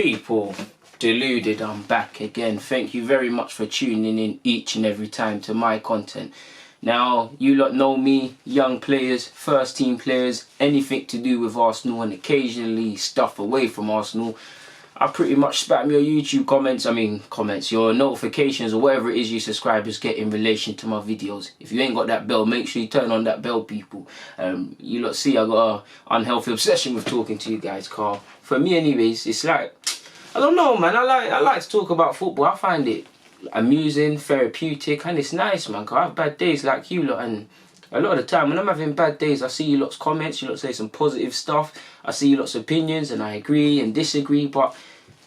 People, Deluded, I'm back again. Thank you very much for tuning in each and every time to my content. Now, you lot know me, young players, first team players, anything to do with Arsenal and occasionally stuff away from Arsenal. I pretty much spam your YouTube comments, your notifications or whatever it is you subscribers get in relation to my videos. If you ain't got that bell, make sure you turn on that bell, people. You lot see I got an unhealthy obsession with talking to you guys, Carl. For me anyways, it's like, I don't know, man, I like to talk about football. I find it amusing, therapeutic, and it's nice, man, because I have bad days like you lot, and a lot of the time when I'm having bad days, I see you lot's comments, you lot say some positive stuff, I see you lot's opinions, and I agree and disagree, but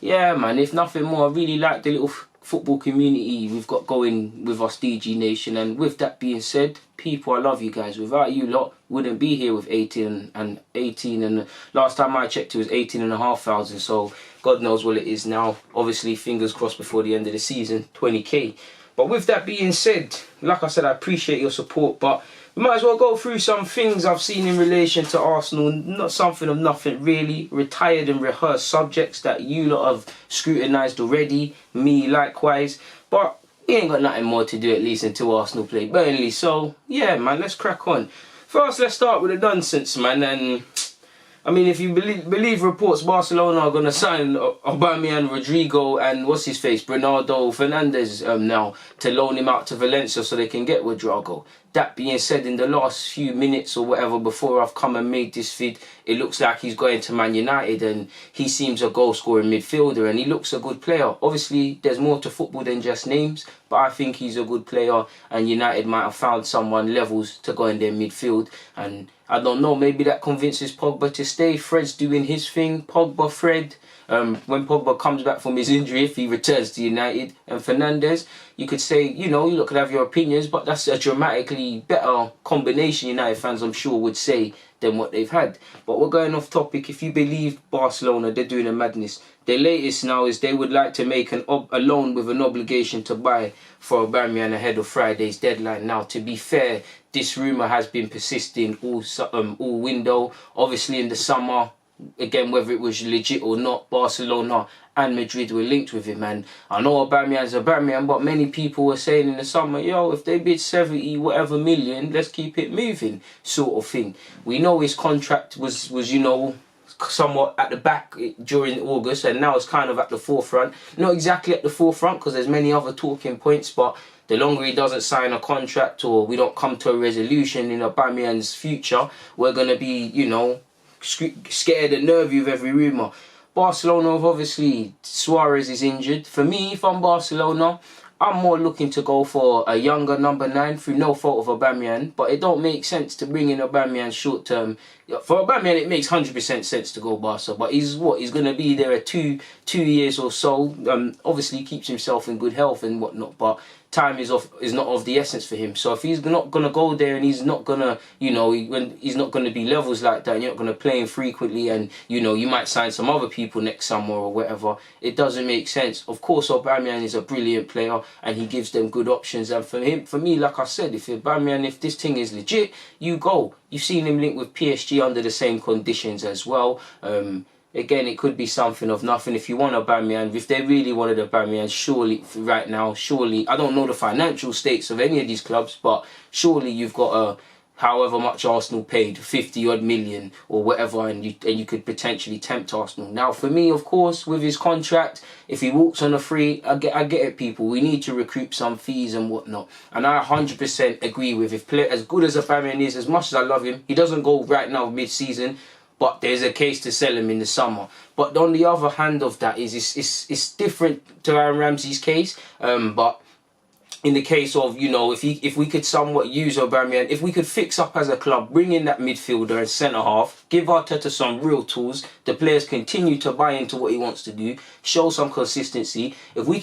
yeah, man, if nothing more, I really like the little football community we've got going with us DG Nation. And with that being said, people, I love you guys. Without you lot, wouldn't be here with 18 and last time I checked it was 18,500, so God knows what it is now. Obviously, fingers crossed before the end of the season, 20k. But with that being said, like I said, I appreciate your support, but we might as well go through some things I've seen in relation to Arsenal. Not something of nothing really. Retired and rehearsed subjects that you lot have scrutinised already. Me likewise. But we ain't got nothing more to do at least until Arsenal play Burnley. So yeah, man, let's crack on. First, let's start with the nonsense, man. And I mean, if you believe reports, Barcelona are going to sign Aubameyang, Rodrigo, and what's his face, Bernardo Fernandes now to loan him out to Valencia so they can get Rodrigo. That being said, in the last few minutes or whatever before I've come and made this vid, it looks like he's going to Man United, and he seems a goal-scoring midfielder and he looks a good player. Obviously, there's more to football than just names, but I think he's a good player, and United might have found someone levels to go in their midfield. And I don't know, maybe that convinces Pogba to stay. Fred's doing his thing. Pogba, Fred. When Pogba comes back from his injury, if he returns to United, and Fernandes, you could say, you know, you could have your opinions, but that's a dramatically better combination, United fans, I'm sure, would say, than what they've had. But we're going off topic. If you believe Barcelona, they're doing a madness. Their latest now is they would like to make a loan with an obligation to buy for Aubameyang ahead of Friday's deadline. Now, to be fair, this rumour has been persisting all window. Obviously, in the summer, again, whether it was legit or not, Barcelona and Madrid were linked with him. And I know Aubameyang's Aubameyang, but many people were saying in the summer, yo, if they bid 70 whatever million, let's keep it moving, sort of thing. We know his contract was you know, somewhat at the back during August, and now it's kind of at the forefront. Not exactly at the forefront because there's many other talking points, but the longer he doesn't sign a contract or we don't come to a resolution in Aubameyang's future, we're going to be, you know, scared and nervy with every rumour. Barcelona, obviously, Soares is injured. For me, if I'm Barcelona, I'm more looking to go for a younger number 9 through no fault of Aubameyang, but it don't make sense to bring in Aubameyang short term. For Aubameyang, it makes 100% sense to go Barca, but he's going to be there at two years or so. Obviously, he keeps himself in good health and whatnot, but time is not of the essence for him. So if he's not going to go there and he's not going to, you know, when he's not going to be levels like that, and you're not going to play him frequently, and, you know, you might sign some other people next summer or whatever, it doesn't make sense. Of course, Aubameyang is a brilliant player and he gives them good options. And for me, like I said, if this thing is legit, you go. You've seen him linked with PSG under the same conditions as well. Again, it could be something of nothing. If you want Aubameyang, if they really wanted Aubameyang, surely, right now, surely, I don't know the financial states of any of these clubs, but surely you've got however much Arsenal paid, 50 odd million or whatever, and you could potentially tempt Arsenal. Now, for me, of course, with his contract, if he walks on a free, I get it, people. We need to recoup some fees and whatnot. And I 100% agree with, if play as good as Aubameyang is, as much as I love him, he doesn't go right now mid-season, but there's a case to sell him in the summer. But on the other hand of that is it's different to Aaron Ramsey's case. But in the case of, you know, if we could somewhat use Aubameyang, if we could fix up as a club, bring in that midfielder and centre-half, give Arteta some real tools, the players continue to buy into what he wants to do, show some consistency. If we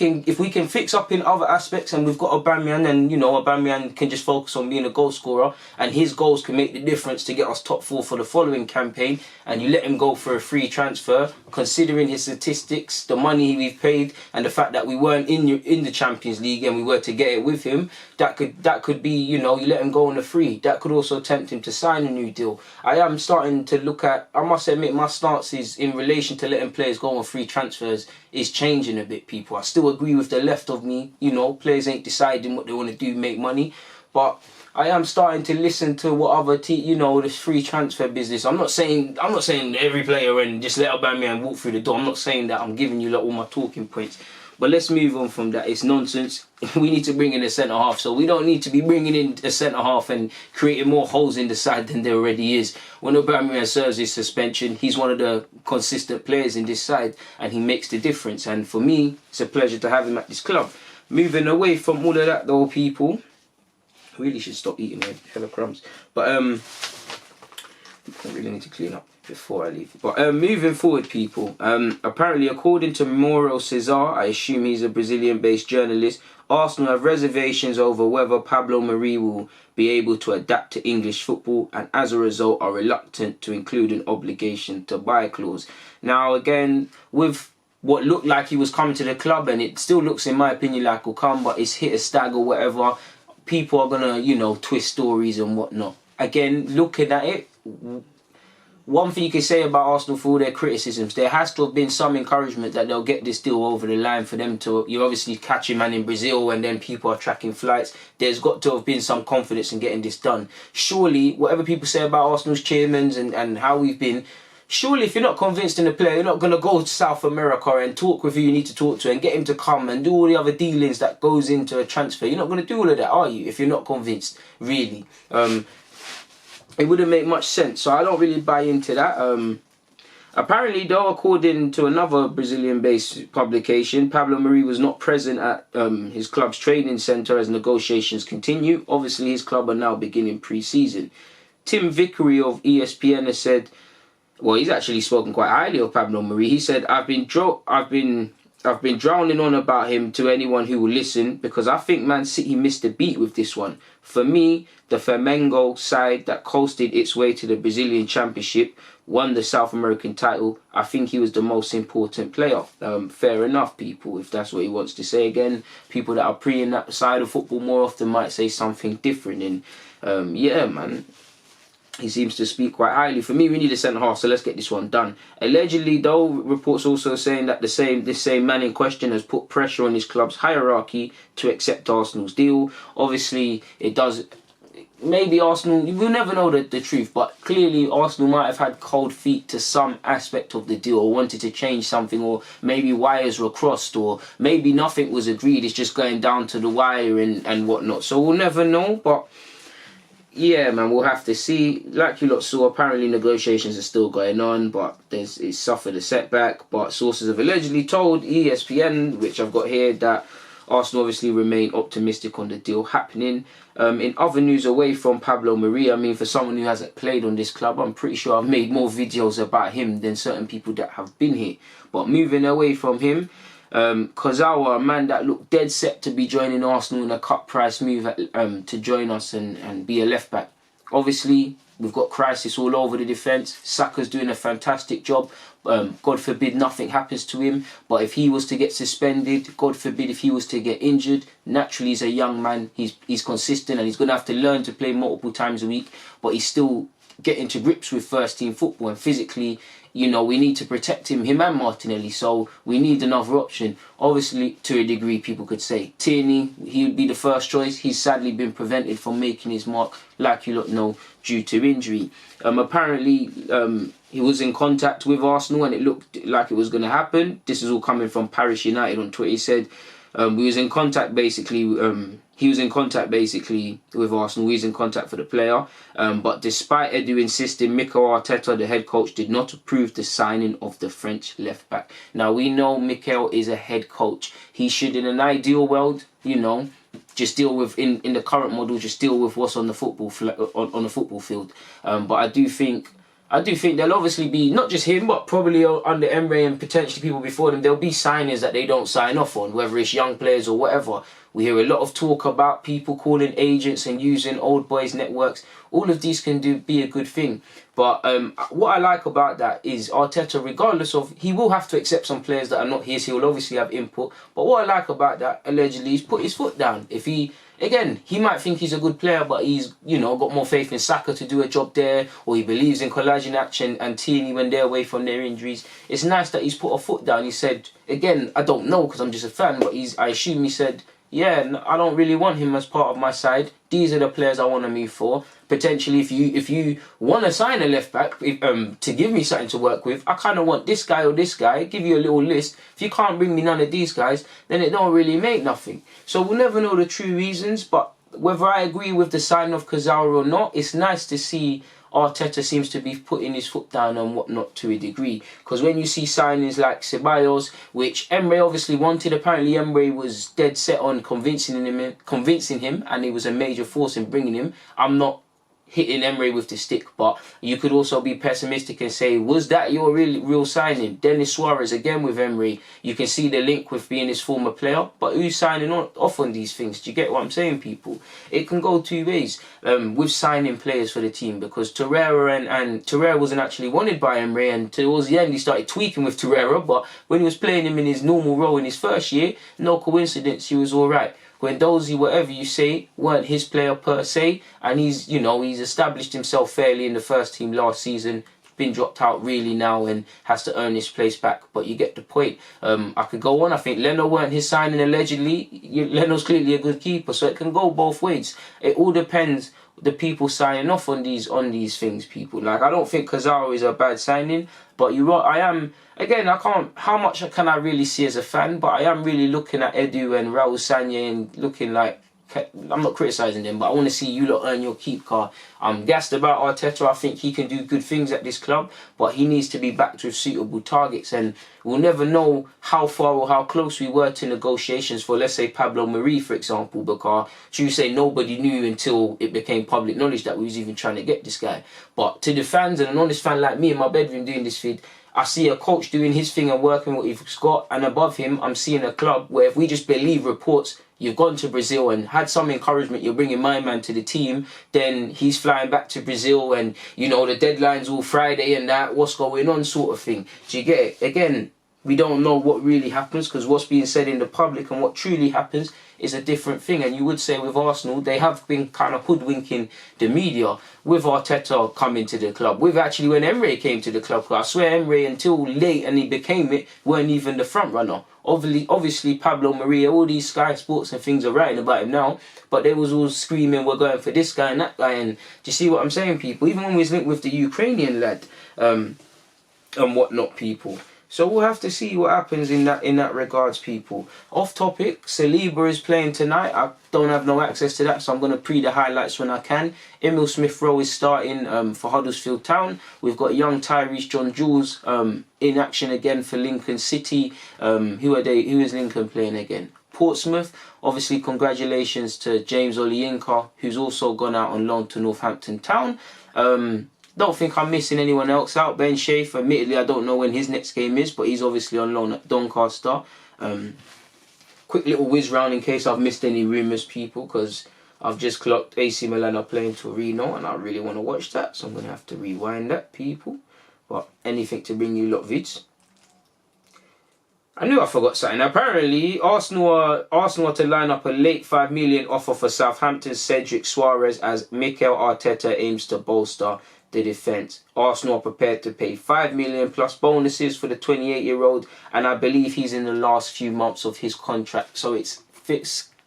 can fix up in other aspects, and we've got Aubameyang, and, you know, Aubameyang can just focus on being a goal scorer, and his goals can make the difference to get us top 4 for the following campaign, and you let him go for a free transfer, considering his statistics, the money we've paid, and the fact that we weren't in the Champions League and we were to get get it with him, that could be, you know, you let him go on a free. That could also tempt him to sign a new deal. I am starting to look at, I must admit, my stance is in relation to letting players go on free transfers is changing a bit, people. I still agree with the left of me, you know, players ain't deciding what they want to do, make money. But I am starting to listen to what other you know, this free transfer business. I'm not saying every player and just let Aubameyang walk through the door. I'm not saying that. I'm giving you like all my talking points. But let's move on from that. It's nonsense. We need to bring in a centre half, so we don't need to be bringing in a centre half and creating more holes in the side than there already is. When Aubameyang serves his suspension, he's one of the consistent players in this side, and he makes the difference. And for me, it's a pleasure to have him at this club. Moving away from all of that, though, people. Really should stop eating hella crumbs. But I really need to clean up before I leave. But moving forward, people. Apparently, according to Mauro Cesar, I assume he's a Brazilian-based journalist, Arsenal have reservations over whether Pablo Mari will be able to adapt to English football, and as a result are reluctant to include an obligation to buy clause. Now, again, with what looked like he was coming to the club, and it still looks, in my opinion, like he'll come, but it's hit a stag or whatever. People are going to, you know, twist stories and whatnot. Again, looking at it, one thing you can say about Arsenal for all their criticisms, there has to have been some encouragement that they'll get this deal over the line for them to, you're obviously catching man in Brazil and then people are tracking flights. There's got to have been some confidence in getting this done. Surely, whatever people say about Arsenal's chairmen and how we've been, surely if you're not convinced in a player, you're not going to go to South America and talk with who you need to talk to and get him to come and do all the other dealings that goes into a transfer. You're not going to do all of that, are you, if you're not convinced, really? It wouldn't make much sense, so I don't really buy into that. Apparently, though, according to another Brazilian-based publication, Pablo Mari was not present at his club's training centre as negotiations continue. Obviously, his club are now beginning pre-season. Tim Vickery of ESPN has said, well, he's actually spoken quite highly of Pablo Mari. He said, I've been drowning on about him to anyone who will listen because I think Man City missed a beat with this one. For me, the Flamengo side that coasted its way to the Brazilian Championship, won the South American title, I think he was the most important player. Fair enough, people, if that's what he wants to say. Again, people that are pre-in that side of football more often might say something different. And yeah, man, he seems to speak quite highly. For me, we need a centre-half, so let's get this one done. Allegedly, though, reports also saying that this same man in question has put pressure on his club's hierarchy to accept Arsenal's deal. Obviously, it does. Maybe Arsenal, we'll never know the truth, but clearly Arsenal might have had cold feet to some aspect of the deal or wanted to change something, or maybe wires were crossed, or maybe nothing was agreed. It's just going down to the wire and whatnot. So we'll never know, but yeah, man, we'll have to see. Like you lot saw, apparently negotiations are still going on, but it's suffered a setback. But sources have allegedly told ESPN, which I've got here, that Arsenal obviously remain optimistic on the deal happening. In other news away from Pablo Mari, I mean, for someone who hasn't played on this club, I'm pretty sure I've made more videos about him than certain people that have been here. But moving away from him, Kurzawa, a man that looked dead set to be joining Arsenal in a cut price move to join us and be a left back. Obviously, we've got crisis all over the defence. Saka's doing a fantastic job. God forbid nothing happens to him. But if he was to get suspended, God forbid if he was to get injured, naturally he's a young man. He's consistent and he's going to have to learn to play multiple times a week. But he's still getting to grips with first team football, and physically, you know, we need to protect him and Martinelli, so we need another option. Obviously, to a degree, people could say Tierney, he would be the first choice. He's sadly been prevented from making his mark, like you lot know, due to injury. Apparently, he was in contact with Arsenal and it looked like it was going to happen. This is all coming from Paris United on Twitter. He said he was in contact basically with Arsenal. He was in contact for the player. But despite Edu insisting, Mikel Arteta, the head coach, did not approve the signing of the French left back. Now, we know Mikel is a head coach. He should, in an ideal world, you know, just deal with, in the current model, just deal with what's on the football field. But I do think I do think there'll obviously be, not just him, but probably under Emre and potentially people before them, there'll be signings that they don't sign off on, whether it's young players or whatever. We hear a lot of talk about people calling agents and using old boys' networks. All of these can be a good thing. But what I like about that is Arteta, regardless of, he will have to accept some players that are not his. He will obviously have input. But what I like about that, allegedly, is put his foot down. If he... Again, he might think he's a good player, but he's, got more faith in Saka to do a job there, or he believes in Kolasinac and Tierney when they're away from their injuries. It's nice that he's put a foot down. He said, again, I don't know because I'm just a fan, but I assume he said, yeah, I don't really want him as part of my side. These are the players I want to move for. Potentially, if you want to sign a left back to give me something to work with, I kind of want this guy or this guy. Give you a little list. If you can't bring me none of these guys, then it don't really make nothing. So we'll never know the true reasons. But whether I agree with the sign of Kurzawa or not, it's nice to see Arteta seems to be putting his foot down and whatnot to a degree. Because when you see signings like Ceballos, which Emre obviously wanted, apparently Emre was dead set on convincing him, and he was a major force in bringing him. I'm not hitting Emre with the stick, but you could also be pessimistic and say, was that your real signing? Denis Suarez again with Emre, you can see the link with being his former player, but who's signing off on these things? Do you get what I'm saying, people? It can go two ways with signing players for the team, because Torreira wasn't actually wanted by Emre, and towards the end he started tweaking with Torreira, but when he was playing him in his normal role in his first year, no coincidence, he was alright. Guendouzi, whatever you say, weren't his player per se, and he's established himself fairly in the first team last season, been dropped out really now and has to earn his place back, but you get the point. I could go on. I think Leno weren't his signing allegedly. Leno's clearly a good keeper, so it can go both ways. It all depends the people signing off on these things, people. Like, I don't think Kurzawa is a bad signing, but I am, again, how much can I really see as a fan, but I am really looking at Edu and Raul Sanye and looking like, I'm not criticising them, but I want to see you lot earn your keep card. I'm gassed about Arteta. I think he can do good things at this club, but he needs to be backed with suitable targets, and we'll never know how far or how close we were to negotiations for, let's say, Pablo Mari, for example, because you say nobody knew until it became public knowledge that we was even trying to get this guy. But to the fans, and an honest fan like me in my bedroom doing this feed, I see a coach doing his thing and working what he's got, and above him, I'm seeing a club where, if we just believe reports, you've gone to Brazil and had some encouragement, you're bringing my man to the team, then he's flying back to Brazil and, the deadline's all Friday and that, what's going on sort of thing. Do you get it? Again, we don't know what really happens, because what's being said in the public and what truly happens is a different thing. And you would say with Arsenal, they have been kind of hoodwinking the media with Arteta coming to the club. With actually when Emre came to the club, I swear Emre, until late and he became it, weren't even the front runner. Obviously Pablo Mari, all these Sky Sports and things are writing about him now, but they was all screaming, we're going for this guy and that guy. And do you see what I'm saying, people? Even when we was linked with the Ukrainian lad and whatnot, people. So we'll have to see what happens in that regards, people. Off topic, Saliba is playing tonight. I don't have no access to that, so I'm going to pre the highlights when I can. Emil Smith-Rowe is starting for Huddersfield Town. We've got young Tyrese John-Jules in action again for Lincoln City. Who is Lincoln playing again? Portsmouth. Obviously, congratulations to James Olayinka, who's also gone out on loan to Northampton Town. Don't think I'm missing anyone else out. Ben Schaefer, admittedly, I don't know when his next game is, but he's obviously on loan at Doncaster. Quick little whiz round in case I've missed any rumours, people, because I've just clocked AC Milan are playing Torino, and I really want to watch that, so I'm going to have to rewind that, people. But anything to bring you lot vids. I knew I forgot something. Apparently, Arsenal are to line up a late £5 million offer for Southampton's Cedric Soares as Mikel Arteta aims to bolster the defence. Arsenal are prepared to pay £5 million plus bonuses for the 28-year-old, and I believe he's in the last few months of his contract. So it's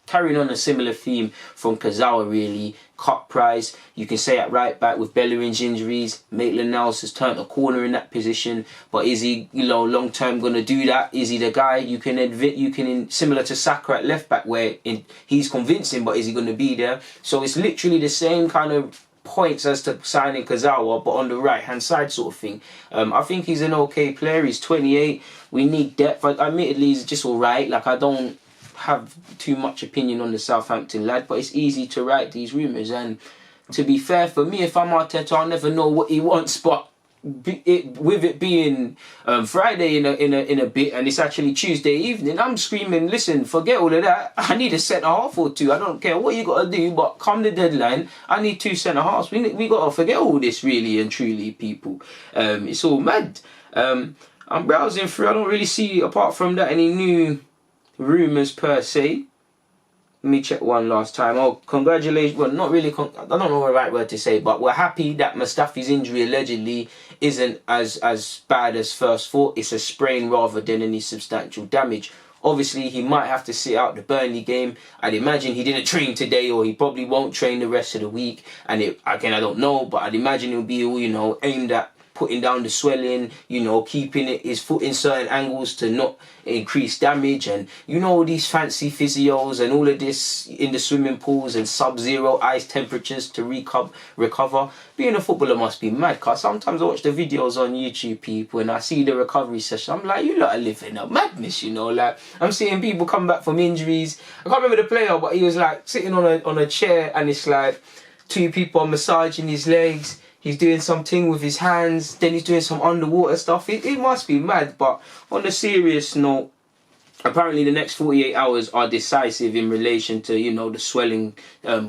carrying on a similar theme from Kurzawa, really. Cut price, you can say at right back with Bellerin's injuries. Maitland-Niles has turned a corner in that position, but is he, long term going to do that? Is he the guy you can similar to Saka at left back, where he's convincing, but is he going to be there? So it's literally the same kind of points as to signing Kurzawa, but on the right hand side sort of thing. I think he's an okay player. He's 28. We need depth. Admittedly, he's just alright. Like, I don't have too much opinion on the Southampton lad, but it's easy to write these rumours. And to be fair, for me, if I'm Arteta, I'll never know what he wants, but with it being Friday in a bit, and it's actually Tuesday evening, I'm screaming, listen, forget all of that. I need a centre half or two. I don't care what you got to do, but come the deadline, I need 2 centre halves. We got to forget all this, really and truly, people. It's all mad. I'm browsing through. I don't really see, apart from that, any new rumours per se. Let me check one last time. Oh, congratulations. Well, not really. I don't know the right word to say, but we're happy that Mustafi's injury allegedly isn't as bad as first thought. It's a sprain rather than any substantial damage. Obviously, he might have to sit out the Burnley game. I'd imagine he didn't train today, or he probably won't train the rest of the week. And again, I don't know, but I'd imagine it'll be all, aimed at putting down the swelling, keeping his foot in certain angles to not increase damage, and all these fancy physios and all of this in the swimming pools and sub-zero ice temperatures to recover. Being a footballer must be mad, because sometimes I watch the videos on YouTube, people, and I see the recovery session. I'm like, you lot are living a madness, like I'm seeing people come back from injuries. I can't remember the player, but he was like sitting on a chair, and it's like 2 people are massaging his legs. He's doing something with his hands, then he's doing some underwater stuff. It must be mad, but on a serious note, apparently the next 48 hours are decisive in relation to, the swelling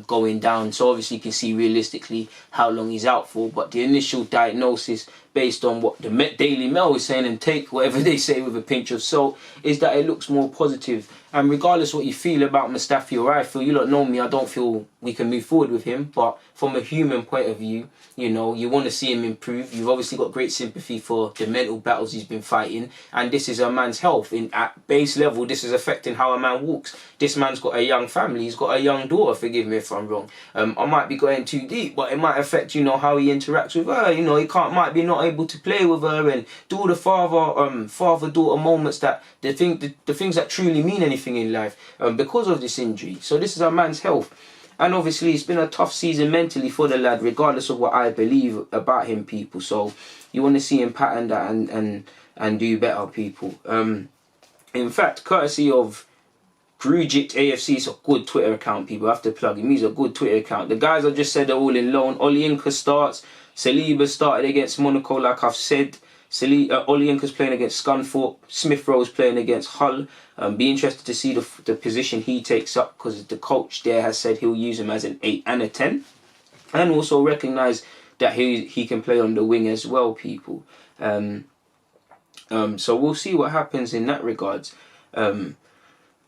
going down. So obviously you can see realistically how long he's out for, but the initial diagnosis, based on what the Daily Mail is saying, and take whatever they say with a pinch of salt, is that it looks more positive. And regardless what you feel about Mustafi or I feel, you lot know me, I don't feel we can move forward with him. But from a human point of view, you want to see him improve. You've obviously got great sympathy for the mental battles he's been fighting. And this is a man's health. At base level, this is affecting how a man walks. This man's got a young family. He's got a young daughter, forgive me if I'm wrong. I might be going too deep, but it might affect, how he interacts with her. He might be not able to play with her and do all the father-daughter moments, that the things that truly mean anything in life, because of this injury. So this is a man's health. And obviously it's been a tough season mentally for the lad, regardless of what I believe about him, people. So you want to see him pattern that and do better, people. In fact, courtesy of Grujit AFC, it's a good Twitter account, people. I have to plug him. He's a good Twitter account. The guys I just said are all in loan. Olayinka starts. Saliba started against Monaco, like I've said. Olayinka's playing against Scunthorpe. Smith Rowe's playing against Hull. Be interested to see the position he takes up, because the coach there has said he'll use him as an 8 and a 10. And also recognise that he can play on the wing as well, people. So we'll see what happens in that regards.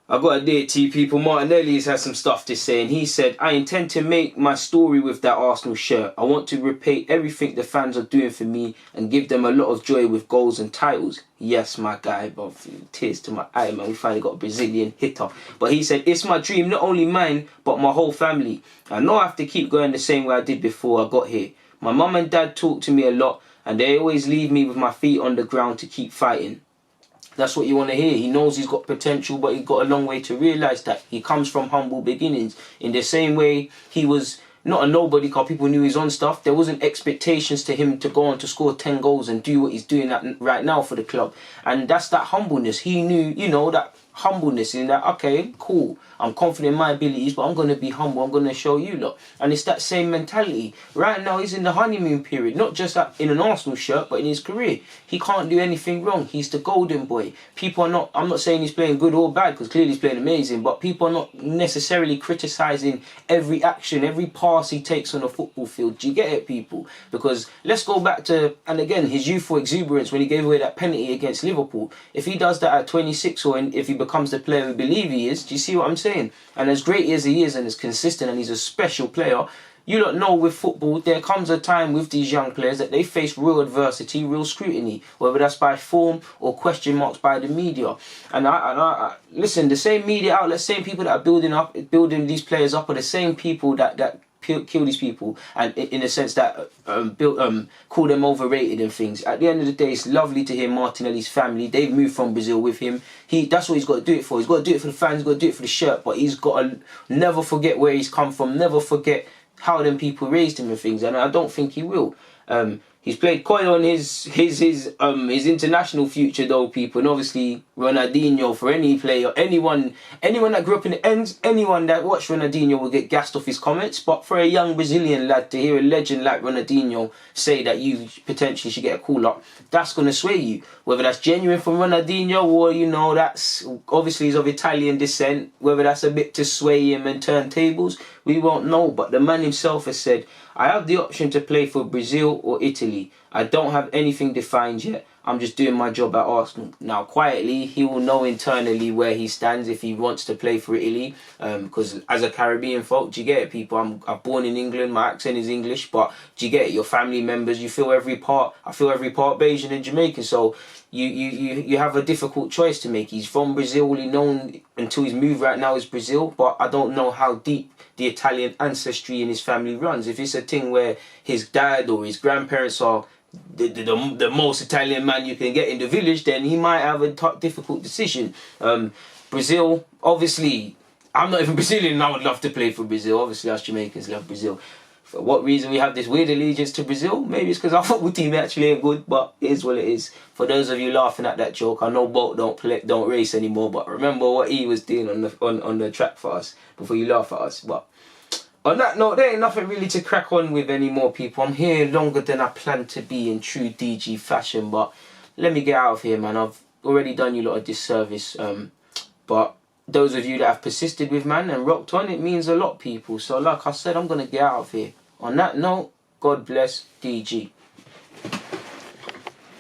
I've got to date to you, people. Martinelli's had some stuff to say, and he said, I intend to make my story with that Arsenal shirt. I want to repay everything the fans are doing for me and give them a lot of joy with goals and titles. Yes, my guy, but tears to my eye, man. We finally got a Brazilian hitter. But he said, it's my dream, not only mine, but my whole family. I know I have to keep going the same way I did before I got here. My mum and dad talk to me a lot, and they always leave me with my feet on the ground to keep fighting. That's what you want to hear. He knows he's got potential, but he's got a long way to realise that. He comes from humble beginnings. In the same way, he was not a nobody, because people knew he's on stuff. There wasn't expectations to him to go on to score 10 goals and do what he's doing right now for the club. And that's that humbleness. He knew, that humbleness in that, okay, cool, I'm confident in my abilities, but I'm going to be humble. I'm going to show you lot. And it's that same mentality. Right now, he's in the honeymoon period, not just in an Arsenal shirt, but in his career. He can't do anything wrong. He's the golden boy. People are not, I'm not saying he's playing good or bad, because clearly he's playing amazing, but people are not necessarily criticising every action, every pass he takes on a football field. Do you get it, people? Because let's go back to, and again, his youthful exuberance when he gave away that penalty against Liverpool. If he does that at 26, or if he becomes the player we believe he is, do you see what I'm saying? And as great as he is and as consistent, and he's a special player, you don't know, with football there comes a time with these young players that they face real adversity, real scrutiny, whether that's by form or question marks by the media. And I listen, the same media outlets, same people that are building these players up, are the same people that kill these people, and in a sense that call them overrated and things. At the end of the day, it's lovely to hear Martinelli's family. They've moved from Brazil with him. That's what he's got to do it for. He's got to do it for the fans. He's got to do it for the shirt. But he's got to never forget where he's come from. Never forget how them people raised him and things. And I don't think he will. He's played coy on his international future though, people, and obviously Ronaldinho, for any player, anyone that grew up in the ends, anyone that watched Ronaldinho will get gassed off his comments. But for a young Brazilian lad to hear a legend like Ronaldinho say that you potentially should get a call up, that's gonna sway you. Whether that's genuine from Ronaldinho or that's obviously he's of Italian descent, whether that's a bit to sway him and turn tables, we won't know. But the man himself has said, I have the option to play for Brazil or Italy. I don't have anything defined yet. I'm just doing my job at Arsenal. Now, quietly, he will know internally where he stands if he wants to play for Italy. Because as a Caribbean folk, do you get it, people? I'm born in England. My accent is English. But do you get it? Your family members, you feel every part. I feel every part Bayesian and Jamaican. So you have a difficult choice to make. He's from Brazil. Only known until he's moved right now is Brazil. But I don't know how deep the Italian ancestry in his family runs. If it's a thing where his dad or his grandparents are the most Italian man you can get in the village, then he might have a difficult decision. Brazil, obviously, I'm not even Brazilian and I would love to play for Brazil. Obviously, us Jamaicans love Brazil. For what reason we have this weird allegiance to Brazil? Maybe it's because our football team actually ain't good, but it is what it is. For those of you laughing at that joke, I know Bolt don't race anymore, but remember what he was doing on the track for us before you laugh at us. But on that note, there ain't nothing really to crack on with anymore, people. I'm here longer than I planned to be in true DG fashion, but let me get out of here, man. I've already done you a lot of disservice, but those of you that have persisted with, man, and rocked on, it means a lot, people. So like I said, I'm going to get out of here. On that note, God bless DG.